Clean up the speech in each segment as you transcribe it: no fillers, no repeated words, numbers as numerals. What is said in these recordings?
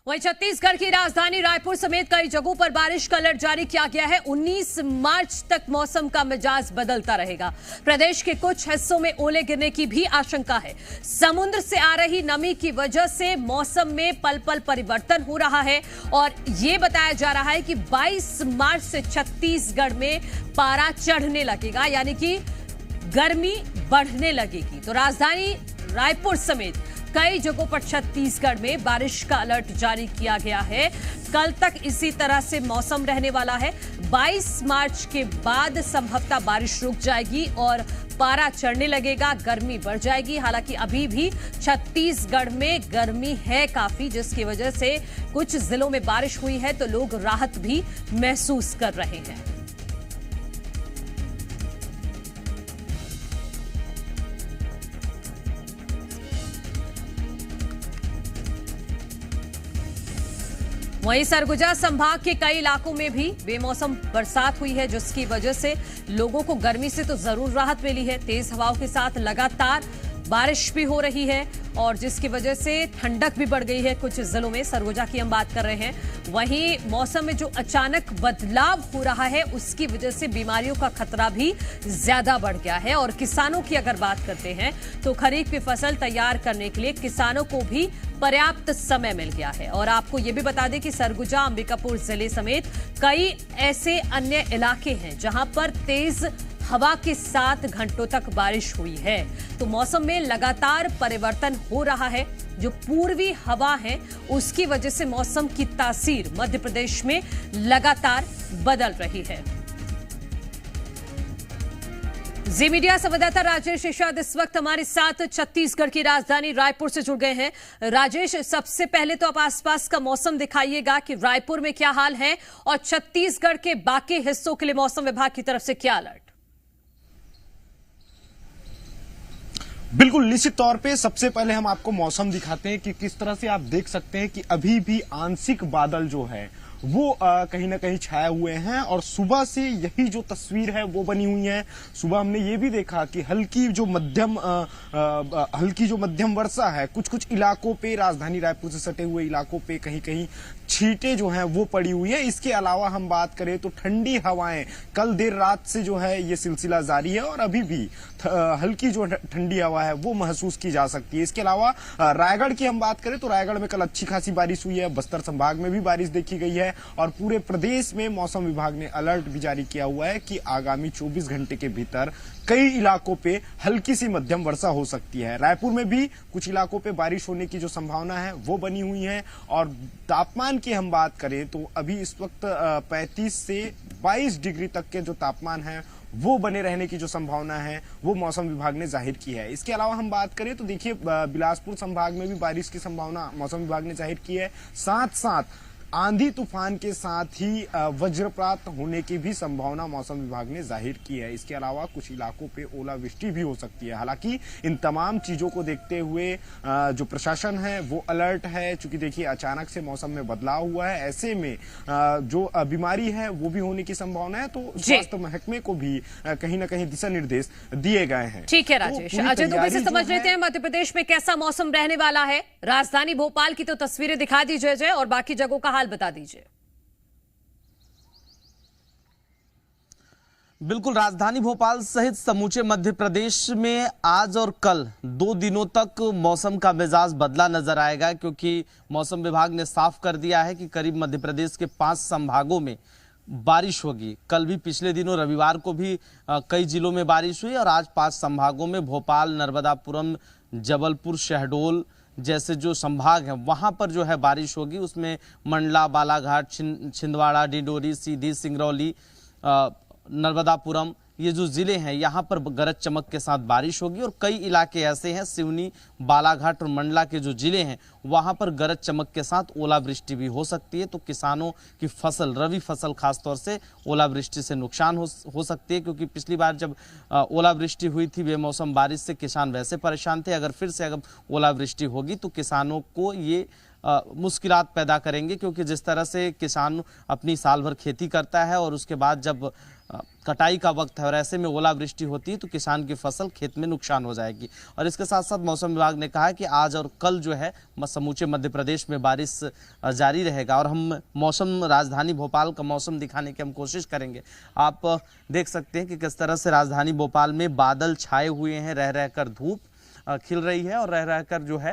वहीं छत्तीसगढ़ की राजधानी रायपुर समेत कई जगहों पर बारिश का अलर्ट जारी किया गया है। 19 मार्च तक मौसम का मिजाज बदलता रहेगा। प्रदेश के कुछ हिस्सों में ओले गिरने की भी आशंका है। समुद्र से आ रही नमी की वजह से मौसम में पल पल परिवर्तन हो रहा है और ये बताया जा रहा है कि 22 मार्च से छत्तीसगढ़ में पारा चढ़ने लगेगा, यानी कि गर्मी बढ़ने लगेगी। तो राजधानी रायपुर समेत कई जगहों पर छत्तीसगढ़ में बारिश का अलर्ट जारी किया गया है। कल तक इसी तरह से मौसम रहने वाला है। 22 मार्च के बाद संभवतः बारिश रुक जाएगी और पारा चढ़ने लगेगा, गर्मी बढ़ जाएगी। हालांकि अभी भी छत्तीसगढ़ में गर्मी है काफी, जिसकी वजह से कुछ जिलों में बारिश हुई है तो लोग राहत भी महसूस कर रहे हैं। वहीं सरगुजा संभाग के कई इलाकों में भी बेमौसम बरसात हुई है, जिसकी वजह से लोगों को गर्मी से तो जरूर राहत मिली है। तेज हवाओं के साथ लगातार बारिश भी हो रही है और जिसकी वजह से ठंडक भी बढ़ गई है कुछ जिलों में। सरगुजा की हम बात कर रहे हैं। वहीं मौसम में जो अचानक बदलाव हो रहा है उसकी वजह से बीमारियों का खतरा भी ज्यादा बढ़ गया है। और किसानों की अगर बात करते हैं तो खरीफ की फसल तैयार करने के लिए किसानों को भी पर्याप्त समय मिल गया है। और आपको ये भी बता दें कि सरगुजा, अंबिकापुर जिले समेत कई ऐसे अन्य इलाके हैं जहां पर तेज हवा के साथ घंटों तक बारिश हुई है। तो मौसम में लगातार परिवर्तन हो रहा है। जो पूर्वी हवा है उसकी वजह से मौसम की तासीर मध्य प्रदेश में लगातार बदल रही है। जी मीडिया संवाददाता राजेश इशाद इस वक्त हमारे साथ छत्तीसगढ़ की राजधानी रायपुर से जुड़ गए हैं। राजेश, सबसे पहले तो आप आसपास का मौसम दिखाइएगा कि रायपुर में क्या हाल है और छत्तीसगढ़ के बाकी हिस्सों के लिए मौसम विभाग की तरफ से क्या अलर्ट? बिल्कुल, निश्चित तौर पे सबसे पहले हम आपको मौसम दिखाते हैं कि किस तरह से आप देख सकते हैं कि अभी भी आंशिक बादल जो है वो कहीं ना कहीं छाए हुए हैं और सुबह से यही जो तस्वीर है वो बनी हुई है। सुबह हमने ये भी देखा कि हल्की जो मध्यम वर्षा है कुछ कुछ इलाकों पे, राजधानी रायपुर से सटे हुए इलाकों पे कहीं कहीं छींटे जो हैं वो पड़ी हुई है। इसके अलावा हम बात करें तो ठंडी हवाएं कल देर रात से जो है ये सिलसिला जारी है और अभी भी हल्की जो ठंडी हवा है वो महसूस की जा सकती है। इसके अलावा रायगढ़ की हम बात करें तो रायगढ़ में कल अच्छी खासी बारिश हुई है। बस्तर संभाग में भी बारिश देखी गई है और पूरे प्रदेश में मौसम विभाग ने अलर्ट भी जारी किया हुआ है कि आगामी 24 घंटे के भीतर कई इलाकों पे हल्की सी मध्यम वर्षा हो सकती है। रायपुर में भी कुछ इलाकों पे बारिश होने की जो संभावना है वो बनी हुई है। और तापमान की हम बात करें तो अभी इस वक्त 35 से 22 डिग्री तक के जो तापमान है वो बने रहने की जो संभावना है वो मौसम विभाग ने जाहिर की है। इसके अलावा हम बात करें तो देखिए बिलासपुर संभाग में भी बारिश की संभावना मौसम विभाग ने जाहिर की है। साथ साथ आंधी तूफान के साथ ही वज्रपात होने की भी संभावना मौसम विभाग ने जाहिर की है। इसके अलावा कुछ इलाकों पे ओलावृष्टि भी हो सकती है। हालांकि इन तमाम चीजों को देखते हुए जो प्रशासन है वो अलर्ट है, क्योंकि देखिए अचानक से मौसम में बदलाव हुआ है। ऐसे में जो बीमारी है वो भी होने की संभावना है, तो स्वास्थ्य महकमे को भी कहीं ना कहीं दिशा निर्देश दिए गए हैं। ठीक है राजेश, अजय दुबे से समझ लेते हैं मध्य प्रदेश में कैसा मौसम रहने वाला है। राजधानी भोपाल की तो तस्वीरें दिखा दीजिए अजय और बाकी जगहों का हाल बता दीजिए। बिल्कुल, राजधानी भोपाल सहित समूचे मध्य प्रदेश में आज और कल 2 दिनों तक मौसम का मिजाज बदला नजर आएगा, क्योंकि मौसम विभाग ने साफ कर दिया है कि करीब मध्य प्रदेश के 5 संभागों में बारिश होगी। कल भी, पिछले दिनों रविवार को भी कई जिलों में बारिश हुई और आज 5 संभागों में भोपाल, नर्मदापुरम, जबलपुर, शहडोल जैसे जो संभाग हैं वहां पर जो है बारिश होगी। उसमें मंडला, बालाघाट, छिंदवाड़ा, डिंडोरी, सीधी, सिंगरौली, नर्मदापुरम, ये जो जिले हैं यहाँ पर गरज चमक के साथ बारिश होगी। और कई इलाके ऐसे हैं, सिवनी, बालाघाट और मंडला के जो जिले हैं वहाँ पर गरज चमक के साथ ओलावृष्टि भी हो सकती है। तो किसानों की फसल, रबी फसल खासतौर से ओलावृष्टि से नुकसान हो सकती है, क्योंकि पिछली बार जब ओलावृष्टि हुई थी बेमौसम बारिश से किसान वैसे परेशान थे। अगर फिर से ओलावृष्टि होगी तो किसानों को ये मुश्किलात पैदा करेंगे, क्योंकि जिस तरह से किसान अपनी साल भर खेती करता है और उसके बाद जब कटाई का वक्त है और ऐसे में ओलावृष्टि होती है तो किसान की फसल खेत में नुकसान हो जाएगी। और इसके साथ साथ मौसम विभाग ने कहा है कि आज और कल जो है समूचे मध्य प्रदेश में बारिश जारी रहेगा। और हम मौसम राजधानी भोपाल का मौसम दिखाने की हम कोशिश करेंगे। आप देख सकते हैं कि किस तरह से राजधानी भोपाल में बादल छाए हुए हैं, रह रहकर धूप खिल रही है और रह रहकर जो है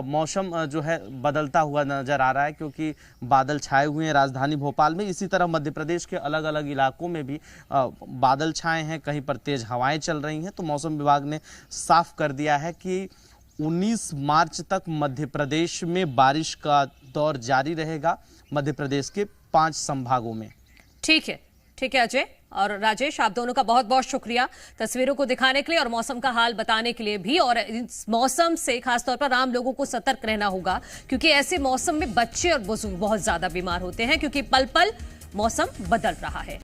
मौसम जो है बदलता हुआ नजर आ रहा है, क्योंकि बादल छाए हुए हैं राजधानी भोपाल में। इसी तरह मध्य प्रदेश के अलग अलग इलाकों में भी बादल छाए हैं, कहीं पर तेज हवाएं चल रही हैं। तो मौसम विभाग ने साफ कर दिया है कि 19 मार्च तक मध्य प्रदेश में बारिश का दौर जारी रहेगा, मध्य प्रदेश के 5 संभागों में। ठीक है अजय और राजेश, आप दोनों का बहुत बहुत शुक्रिया तस्वीरों को दिखाने के लिए और मौसम का हाल बताने के लिए भी। और इस मौसम से खासतौर पर आम लोगों को सतर्क रहना होगा, क्योंकि ऐसे मौसम में बच्चे और बुजुर्ग बहुत ज्यादा बीमार होते हैं, क्योंकि पल पल मौसम बदल रहा है।